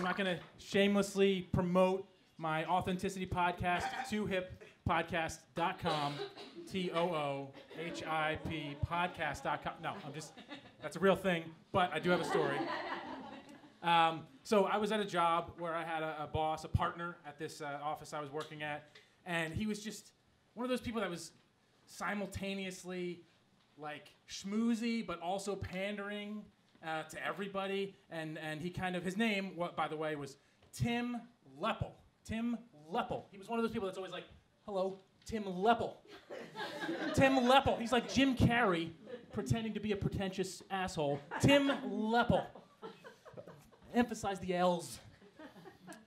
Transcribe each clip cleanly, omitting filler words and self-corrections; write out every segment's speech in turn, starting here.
not going to shamelessly promote my authenticity podcast, toohippodcast.com, TOOHIP podcast.com. No, that's a real thing, but I do have a story. So I was at a job where I had a boss, a partner at this office I was working at, and he was just one of those people that was simultaneously like schmoozy, but also pandering to everybody. And he kind of, his name, by the way, was Tim Lepple. Tim Lepple. He was one of those people that's always like, hello, Tim Lepple. Tim Lepple. He's like Jim Carrey pretending to be a pretentious asshole. Tim Lepple. Emphasize the L's.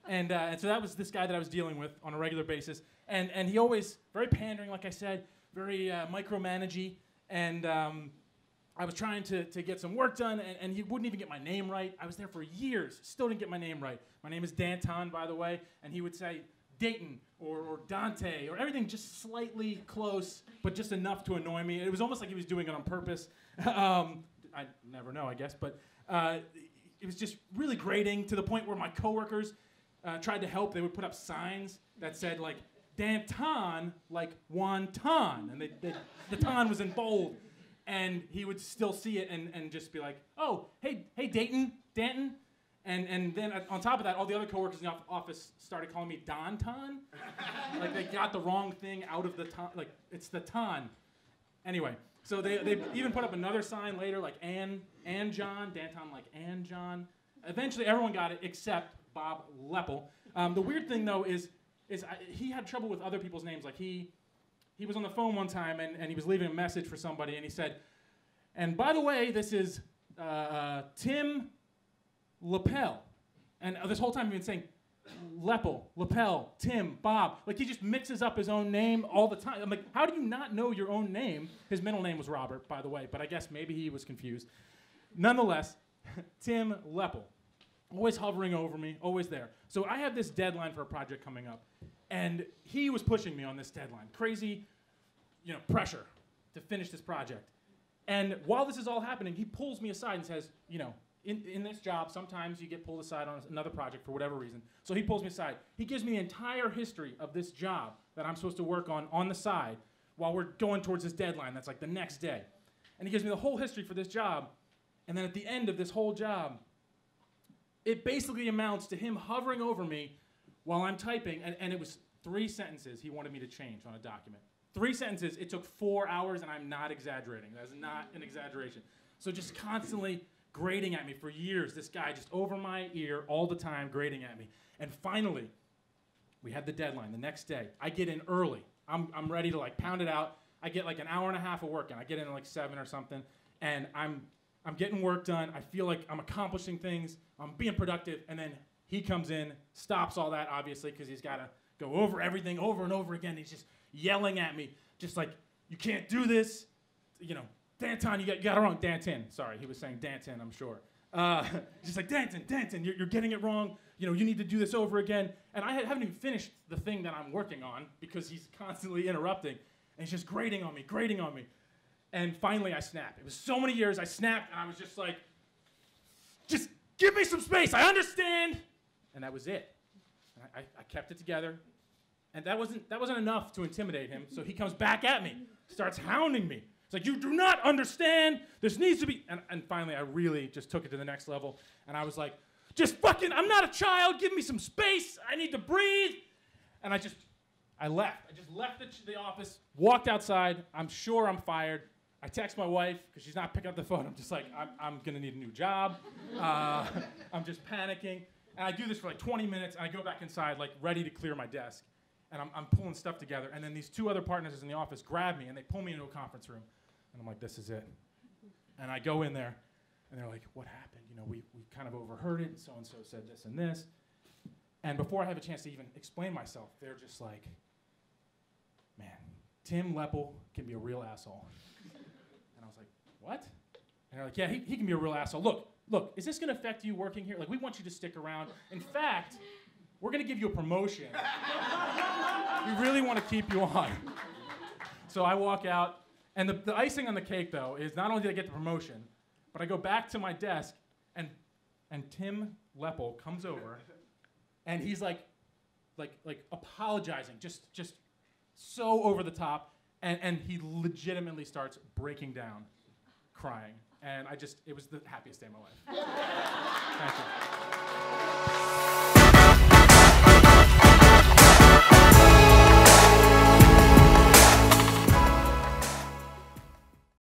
And so that was this guy that I was dealing with on a regular basis. And he always, very pandering, like I said, very micromanagey. And I was trying to get some work done, and he wouldn't even get my name right. I was there for years, still didn't get my name right. My name is Danton, by the way, and he would say Dayton or Dante or everything just slightly close, but just enough to annoy me. It was almost like he was doing it on purpose. I never know, I guess, but it was just really grating to the point where my coworkers tried to help. They would put up signs that said, like, Danton, like wonton, and the ton was in bold. And he would still see it and just be like, oh, hey, Danton. And then on top of that, all the other coworkers in the office started calling me Danton. Like they got the wrong thing out of the ton, like it's the ton. Anyway, so they even put up another sign later, like Ann John, Danton like Ann John. Eventually everyone got it except Bob Lepple. The weird thing though is he had trouble with other people's names. Like he was on the phone one time and he was leaving a message for somebody and he said, and by the way, this is Tim Lapel. And this whole time he's been saying Lepple, Lapel, Tim, Bob. Like he just mixes up his own name all the time. I'm like, how do you not know your own name? His middle name was Robert, by the way, but I guess maybe he was confused. Nonetheless, Tim Lepple, always hovering over me, always there. So I have this deadline for a project coming up, and he was pushing me on this deadline. Crazy, pressure to finish this project. And while this is all happening, he pulls me aside and says, in this job, sometimes you get pulled aside on another project for whatever reason. So he pulls me aside. He gives me the entire history of this job that I'm supposed to work on the side while we're going towards this deadline. That's like the next day. And he gives me the whole history for this job. And then at the end of this whole job, it basically amounts to him hovering over me while I'm typing. And it was 3 sentences he wanted me to change on a document. 3 sentences. It took 4 hours, and I'm not exaggerating. That's not an exaggeration. So just constantly grating at me for years. This guy just over my ear all the time, grating at me. And finally, we had the deadline the next day. I get in early. I'm ready to like pound it out. I get like an hour and a half of work in. I get in at like 7 or something, and I'm getting work done. I feel like I'm accomplishing things. I'm being productive, and then he comes in, stops all that, obviously, because he's got to go over everything over and over again. He's just yelling at me, just like, you can't do this, Danton, you got it wrong. Danton, sorry, he was saying Danton, I'm sure. Just like, Danton, you're getting it wrong. You need to do this over again. And I haven't even finished the thing that I'm working on because he's constantly interrupting. And he's just grating on me. And finally, I snapped. It was so many years, I snapped, and I was just like, just give me some space, I understand. And that was it. And I kept it together. And that wasn't enough to intimidate him, so he comes back at me, starts hounding me. It's like, you do not understand. This needs to be... And finally, I really just took it to the next level. And I was like, I'm not a child. Give me some space. I need to breathe. And I left. I just left the office, walked outside. I'm sure I'm fired. I text my wife, because she's not picking up the phone. I'm just like, I'm going to need a new job. I'm just panicking. And I do this for like 20 minutes, and I go back inside, like, ready to clear my desk. And I'm pulling stuff together. And then these 2 other partners in the office grab me, and they pull me into a conference room. And I'm like, this is it. And I go in there, and they're like, what happened? We kind of overheard it, and so said this and this. And before I have a chance to even explain myself, they're just like, man, Tim Lepple can be a real asshole. And I was like, what? And they're like, yeah, he can be a real asshole. Look, is this going to affect you working here? Like, we want you to stick around. In fact, we're going to give you a promotion. We really want to keep you on. So I walk out. And the icing on the cake, though, is not only did I get the promotion, but I go back to my desk, and Tim Lepel comes over, and he's like apologizing, just so over the top, and he legitimately starts breaking down, crying, and it was the happiest day of my life. Thank you.